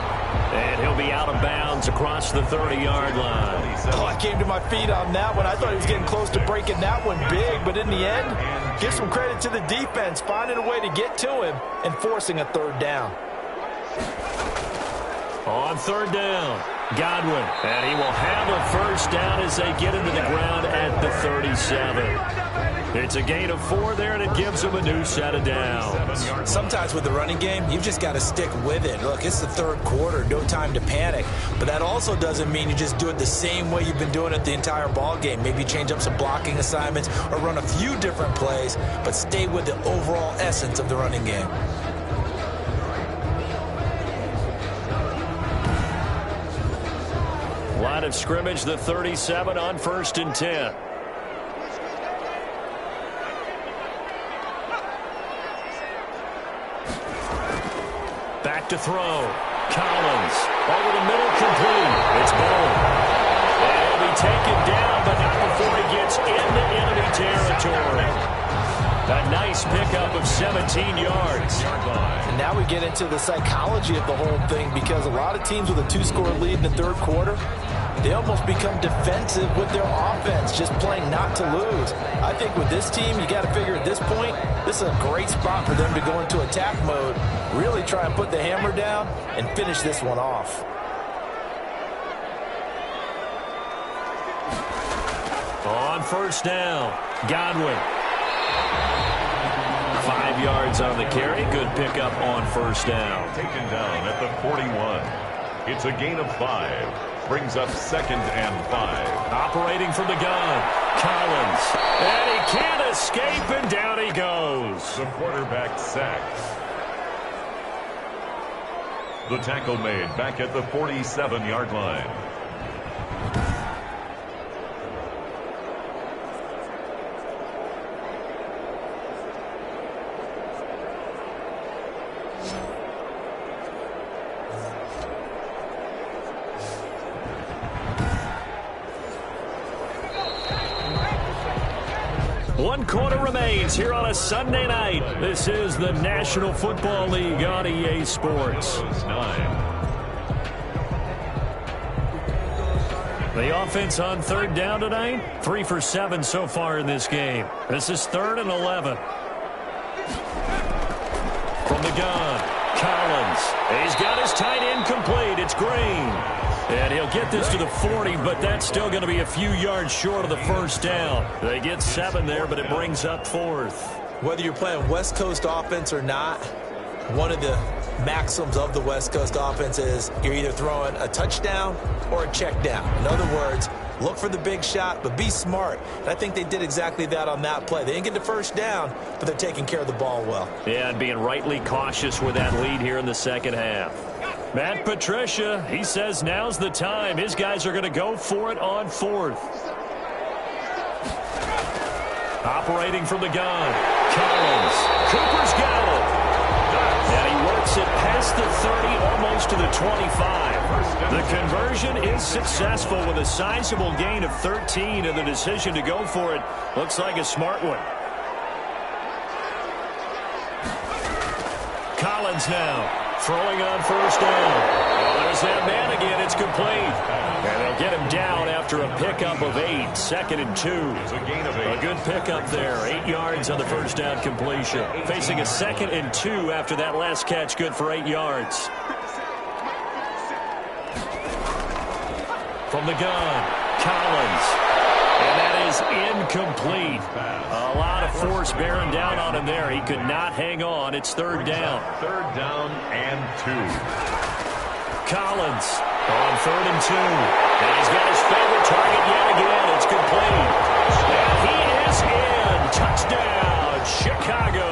And he'll be out of bounds across the 30-yard line. Oh, I came to my feet on that one. I thought he was getting close to breaking that one big, but in the end, give some credit to the defense, finding a way to get to him and forcing a third down. On third down, Godwin. And he will have a first down as they get into the ground at the 37. It's a gain of 4 there, and it gives them a new set of downs. Sometimes with the running game, you've just got to stick with it. Look, it's the third quarter, no time to panic. But that also doesn't mean you just do it the same way you've been doing it the entire ball game. Maybe change up some blocking assignments or run a few different plays, but stay with the overall essence of the running game. Line of scrimmage, the 37 on 1st and 10. Back to throw. Collins over the middle, complete. It's Bowen. And he'll be taken down, but not before he gets into enemy territory. A nice pickup of 17 yards. And now we get into the psychology of the whole thing, because a lot of teams with a 2-score lead in the third quarter, they almost become defensive with their offense, just playing not to lose. I think with this team, you got to figure at this point, this is a great spot for them to go into attack mode, really try and put the hammer down and finish this one off. On first down, Godwin. 5 yards on the carry. Good pickup on first down. Taken down at the 41. It's a gain of 5. Brings up 2nd and 5. Operating from the gun, Collins. And he can't escape, and down he goes. The quarterback sacked. The tackle made back at the 47-yard line. One quarter remains here on a Sunday night. This is the National Football League on EA Sports. The offense on third down tonight, 3 for 7 so far in this game. This is 3rd and 11. From the gun, Collins. He's got his tight end complete. It's Green. And he'll get this to the 40, but that's still going to be a few yards short of the first down. They get 7 there, but it brings up 4th. Whether you're playing West Coast offense or not, one of the maxims of the West Coast offense is you're either throwing a touchdown or a check down. In other words, look for the big shot, but be smart. And I think they did exactly that on that play. They didn't get the first down, but they're taking care of the ball well. Yeah, and being rightly cautious with that lead here in the second half. Matt Patricia, he says now's the time. His guys are going to go for it on 4th. Operating from the gun, Collins. Cooper's got it. And he works it past the 30, almost to the 25. The conversion is successful with a sizable gain of 13, and the decision to go for it looks like a smart one. Collins now. Throwing on first down. Well, there's that man again. It's complete. And they'll get him down after a pickup of 8. 2nd and 2. A good pickup there. 8 yards on the first down completion. Facing a 2nd and 2 after that last catch. Good for 8 yards. From the gun, Collins. And that is incomplete. A lot of force bearing down on him there. He could not hang on. It's 3rd down. 3rd down and 2. Collins on 3rd and 2. And he's got his favorite target yet again. It's complete. And he is in. Touchdown, Chicago.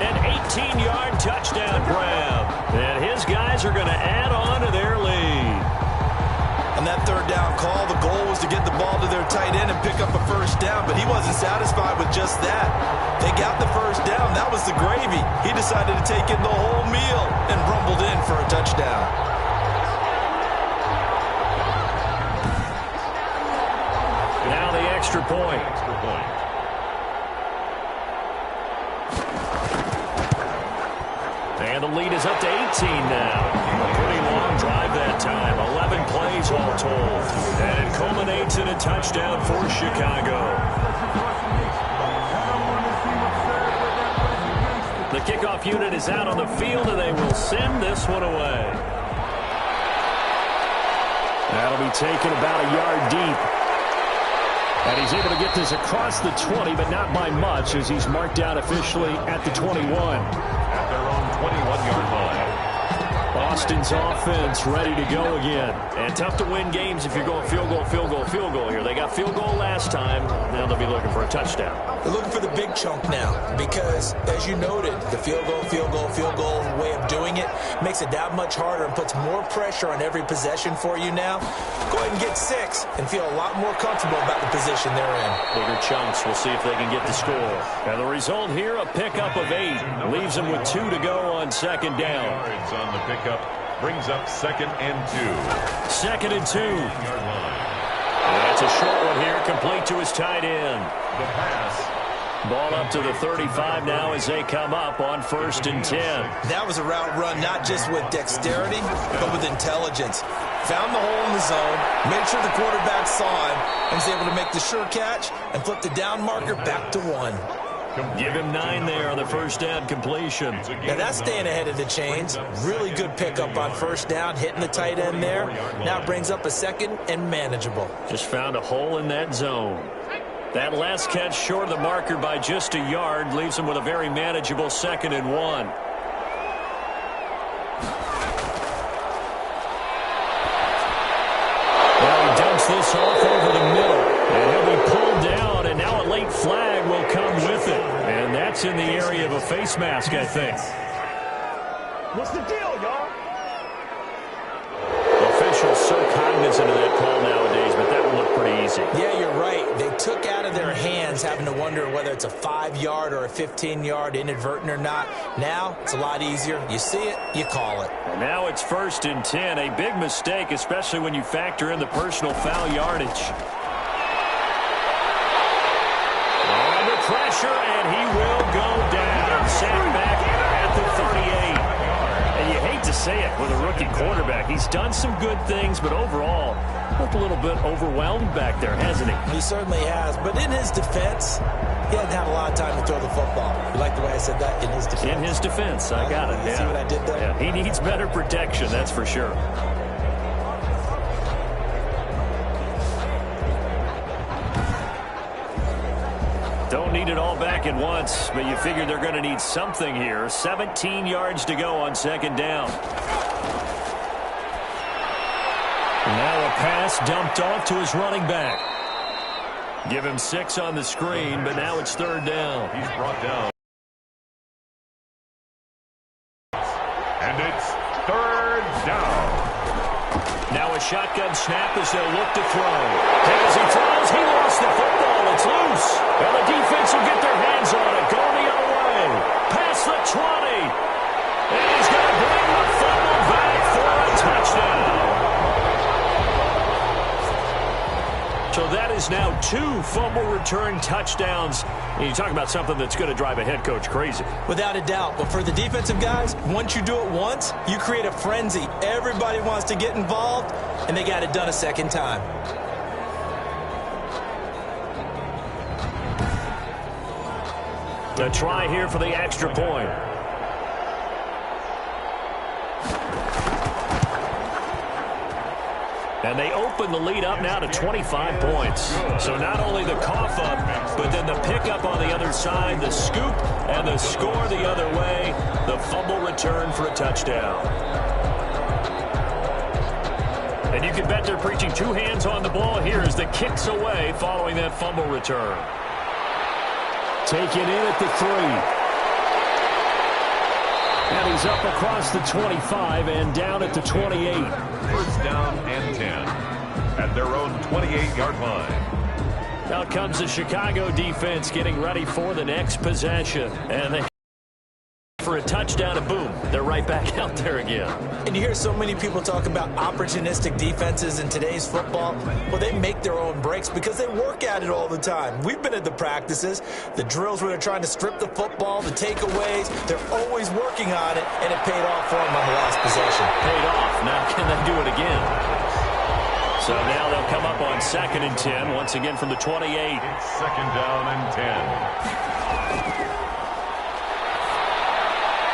An 18-yard touchdown grab. And his guys are going to add on to their lead. On that 3rd down call, the goal was to get the ball to their tight end and pick up a first down, but he wasn't satisfied with just that. They got the first down. That was the gravy. He decided to take in the whole meal and rumbled in for a touchdown. Now the extra point. And the lead is up to 18 now. A pretty long drive that time. 11 plays all told. And it culminates in a touchdown for Chicago. The kickoff unit is out on the field, and they will send this one away. That'll be taken about a yard deep. And he's able to get this across the 20, but not by much, as he's marked down officially at the 21. At their own 21-yard line. Austin's offense ready to go again. And tough to win games if you're going field goal, field goal, field goal here. They got field goal last time. Now they'll be looking for a touchdown. They're looking for the big chunk now because, as you noted, the field goal way of doing it makes it that much harder and puts more pressure on every possession for you now. Go ahead and get 6 and feel a lot more comfortable about the position they're in. Bigger chunks. We'll see if they can get the score. And the result here, a pickup of 8. Leaves them with 2 to go on second down. Yards on the pickup brings up 2nd and 2. 2nd and 2. Yard line. That's a short one here, complete to his tight end. The pass. Ball up to the 35 now as they come up on 1st and 10. That was a route run not just with dexterity, but with intelligence. Found the hole in the zone, made sure the quarterback saw him, and was able to make the sure catch and flip the down marker back to 1. Give him 9 there on the first down completion. Now that's staying ahead of the chains. Really good pickup on first down, hitting the tight end there. Now it brings up a 2nd and manageable. Just found a hole in that zone. That last catch short of the marker by just a yard leaves him with a very manageable 2nd and 1. Well, he dumps this off over the middle. And he'll be pulled down, and now a late flag will come with it. And that's in the area of a face mask, I think. What's the deal, y'all? Officials so cognizant of that call nowadays, but that would look pretty easy. Yeah, you're right. They took out of their hands having to wonder whether it's a 5-yard or a 15-yard inadvertent or not. Now it's a lot easier. You see it, you call it. And now it's 1st and 10. A big mistake, especially when you factor in the personal foul yardage. Under pressure, and he will go down. Sacked back at the 38. And you hate to say it with a rookie quarterback. He's done some good things, but overall, looked a little bit overwhelmed back there, hasn't he? He certainly has. But in his defense, he hasn't had a lot of time to throw the football. You like the way I said that? In his defense. In his defense. I got it. You see what I did there? Yeah, he needs better protection, that's for sure. Don't need it all back at once, but you figure they're going to need something here. 17 yards to go on 2nd down. Now a pass dumped off to his running back. Give him 6 on the screen, but now it's 3rd down. He's brought down. And it's 3rd down. Now a shotgun snap as they'll look to throw. As he throws, he lost the football. It's loose. And the defense will get their hands on it. Going the other way. Past the 20. And he's going to bring the fumble back for a touchdown. So that is now 2 fumble return touchdowns. And you talk about something that's going to drive a head coach crazy. Without a doubt. But for the defensive guys, once you do it once, you create a frenzy. Everybody wants to get involved, and they got it done a 2nd time. A try here for the extra point. And they open the lead up now to 25 points. So not only the cough up, but then the pickup on the other side, the scoop, and the score the other way, the fumble return for a touchdown. And you can bet they're preaching 2 hands on the ball here as the kicks away following that fumble return. Taken in at the 3. And he's up across the 25 and down at the 28. 1st down and 10 at their own 28-yard line. Out comes the Chicago defense getting ready for the next possession. And they for a touchdown, and boom, they're right back out there again. And you hear so many people talk about opportunistic defenses in today's football. Well, they make their own breaks because they work at it all the time. We've been at the practices, the drills where they're trying to strip the football, the takeaways. They're always working on it, and it paid off for them on the last possession. Paid off. Now can they do it again? So now they'll come up on 2nd and 10, once again from the 28. It's 2nd down and 10.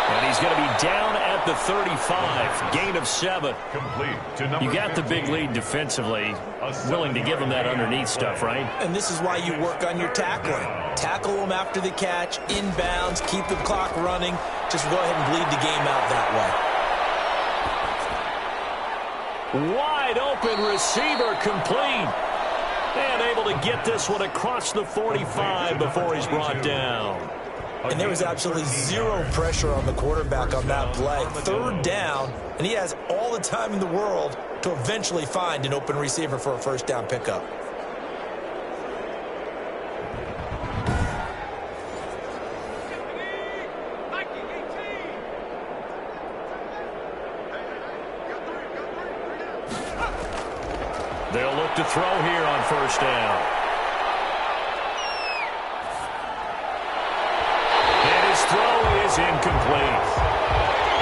And he's going to be down at the 35. Gain of 7. Complete to number You got the big lead defensively. Willing to give them that underneath stuff, right? And this is why you work on your tackling. Tackle them after the catch, inbounds, keep the clock running. Just go ahead and bleed the game out that way. Wide open receiver, complete. And able to get this one across the 45 before he's brought down. And there was absolutely zero pressure on the quarterback on that play. 3rd down, and he has all the time in the world to eventually find an open receiver for a 1st down pickup. They'll look to throw here on 1st down. Throw is incomplete.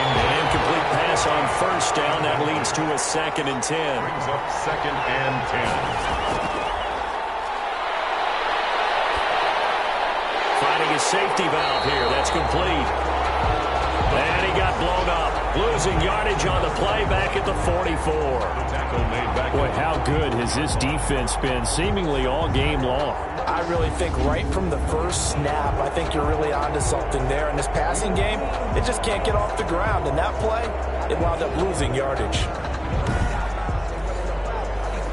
An incomplete pass on 1st down. That leads to a 2nd and 10. Brings up 2nd and 10. Finding a safety valve here. That's complete. And he got blown up. Losing yardage on the play back at the 44. The tackle made back. Boy, how good has this defense been seemingly all game long? I really think right from the first snap, I think you're really onto something there. In this passing game, it just can't get off the ground. And that play, it wound up losing yardage.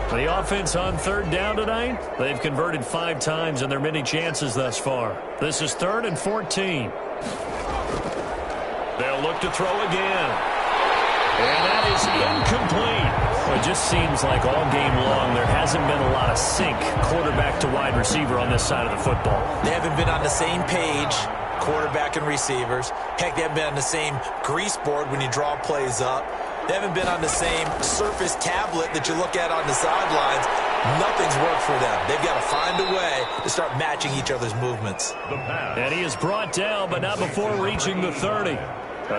The offense on 3rd down tonight, they've converted 5 times in their many chances thus far. This is 3rd and 14. They'll look to throw again. And that is incomplete. Well, it just seems like all game long there hasn't been a lot of sync quarterback to wide receiver on this side of the football. They haven't been on the same page, quarterback and receivers. Heck, they haven't been on the same grease board when you draw plays up. They haven't been on the same surface tablet that you look at on the sidelines. Nothing's worked for them. They've got to find a way to start matching each other's movements. And he is brought down, but not before reaching the 30.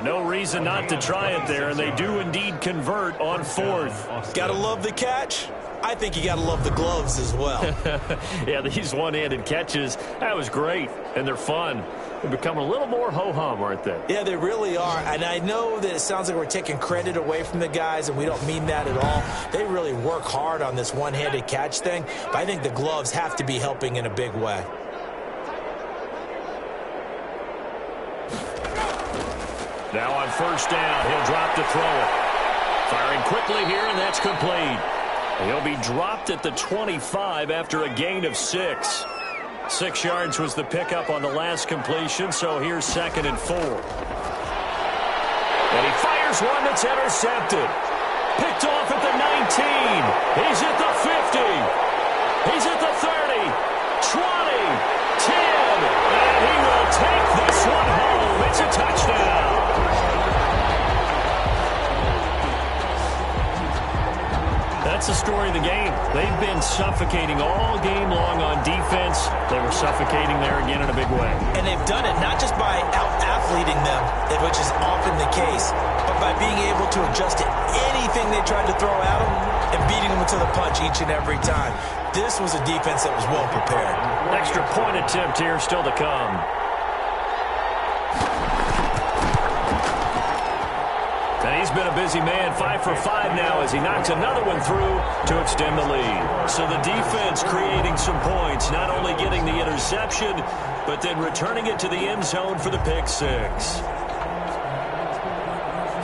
No reason not to try it there, and they do indeed convert on 4th. Gotta love the catch. I think you gotta love the gloves as well. Yeah, these one-handed catches, that was great, and they're fun. They've become a little more ho-hum, aren't they? Yeah, they really are, and I know that it sounds like we're taking credit away from the guys, and we don't mean that at all. They really work hard on this one-handed catch thing, but I think the gloves have to be helping in a big way. Now on 1st down, he'll drop to throw it. Firing quickly here, and that's complete. He'll be dropped at the 25 after a gain of 6. 6 yards was the pickup on the last completion, so here's 2nd and 4. And he fires one that's intercepted. Picked off at the 19. He's at the 50. He's at the 30. 20. 10. And he will take this one home. It's a touchdown. That's the story of the game. They've been suffocating all game long on defense. They were suffocating there again in a big way. And they've done it not just by out-athleting them, which is often the case, but by being able to adjust to anything they tried to throw at them and beating them to the punch each and every time. This was a defense that was well prepared. Extra point attempt here still to come. And he's been a busy man, 5 for 5 now as he knocks another one through to extend the lead. So the defense creating some points, not only getting the interception, but then returning it to the end zone for the pick 6.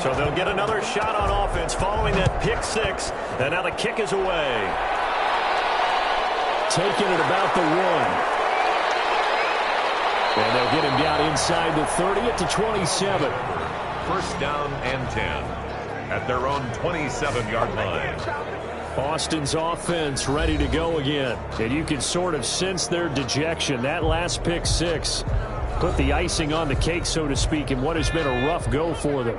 So they'll get another shot on offense following that pick 6, and now the kick is away. Taking it about the 1. And they'll get him down inside the 30 at the 27. 1st down and 10 at their own 27-yard line. Austin's offense ready to go again. And you can sort of sense their dejection. That last pick 6 put the icing on the cake, so to speak, in what has been a rough go for them.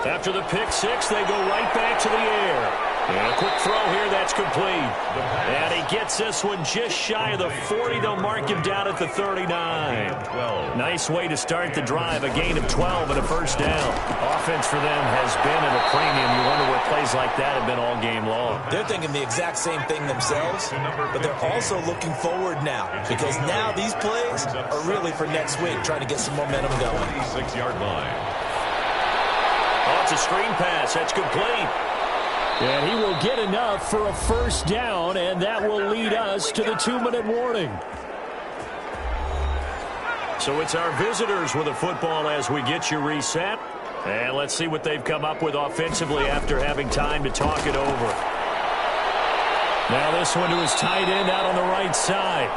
After the pick six, they go right back to the air. And a quick throw here, that's complete. And he gets this one just shy of the 40. They'll mark him down at the 39. Nice way to start the drive, a gain of 12 and a first down. Offense for them has been at a premium. You wonder where plays like that have been all game long. They're thinking the exact same thing themselves, but they're also looking forward now, because now these plays are really for next week, trying to get some momentum going. 6-yard line. Oh, it's a screen pass. That's complete. And he will get enough for a first down, and that will lead us to the 2-minute warning. So it's our visitors with the football as we get you reset. And let's see what they've come up with offensively after having time to talk it over. Now this one to his tight end out on the right side.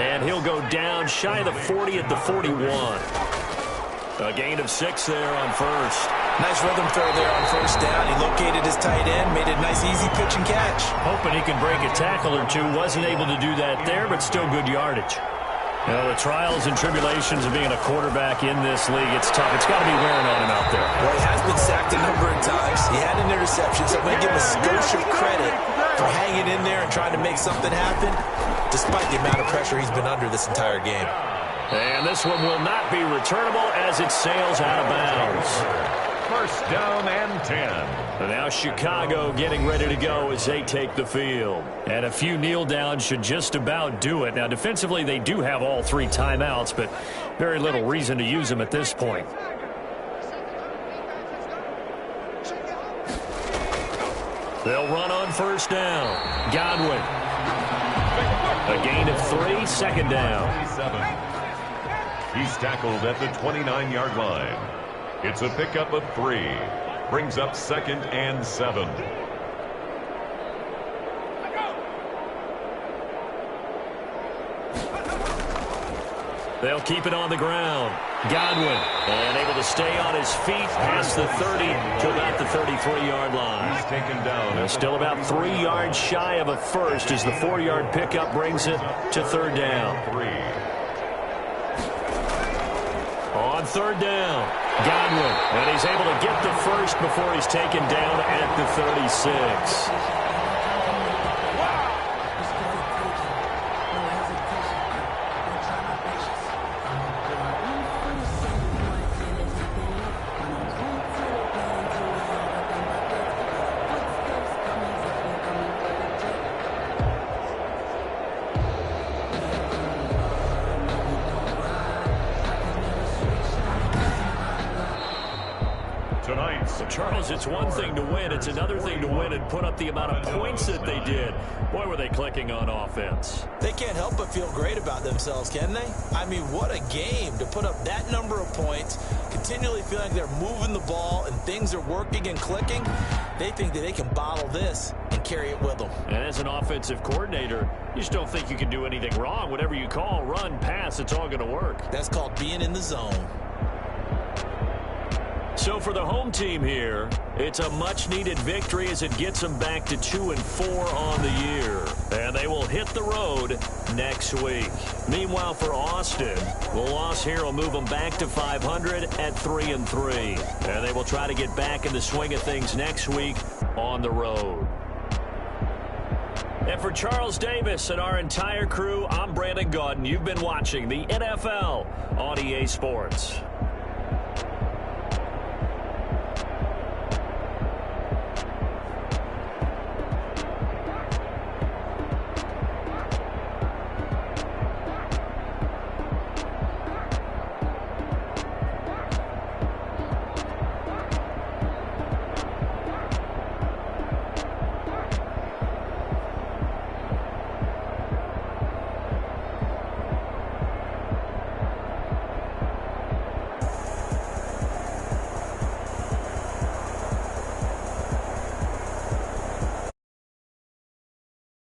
And he'll go down shy of the 40 at the 41. A gain of 6 there on first. Nice rhythm throw there on first down. He located his tight end, made a nice easy pitch and catch. Hoping he could break a tackle or two. Wasn't able to do that there, but still good yardage. You know, the trials and tribulations of being a quarterback in this league, it's tough. It's got to be wearing on him out there. Well, he has been sacked a number of times. He had an interception, so I'm going to give him a skosh of credit for hanging in there and trying to make something happen, despite the amount of pressure he's been under this entire game. And this one will not be returnable as it sails out of bounds. First down and 10. And now Chicago getting ready to go as they take the field. And a few kneel downs should just about do it. Now defensively they do have all 3 timeouts, but very little reason to use them at this point. They'll run on first down. Godwin. A gain of 3, second down. 27. He's tackled at the 29-yard line. It's a pickup of 3. Brings up 2nd and 7. They'll keep it on the ground. Godwin, and able to stay on his feet past the 30 to about the 33-yard line. He's taken down. They're still about 3 yards shy of a first as the 4-yard pickup brings it to third down. 3. On third down, Godwin, and he's able to get the first before he's taken down at the 36. Charles, it's one thing to win. It's another thing to win and put up the amount of points that they did. Boy, were they clicking on offense. They can't help but feel great about themselves, can they? I mean, what a game to put up that number of points, continually feeling like they're moving the ball and things are working and clicking. They think that they can bottle this and carry it with them. And as an offensive coordinator, you just don't think you can do anything wrong. Whatever you call, run, pass, it's all going to work. That's called being in the zone. So for the home team here, it's a much-needed victory as it gets them back to 2-4 on the year. And they will hit the road next week. Meanwhile, for Austin, the loss here will move them back to 500 at 3-3. And they will try to get back in the swing of things next week on the road. And for Charles Davis and our entire crew, I'm Brandon Gaudin. You've been watching the NFL on EA Sports.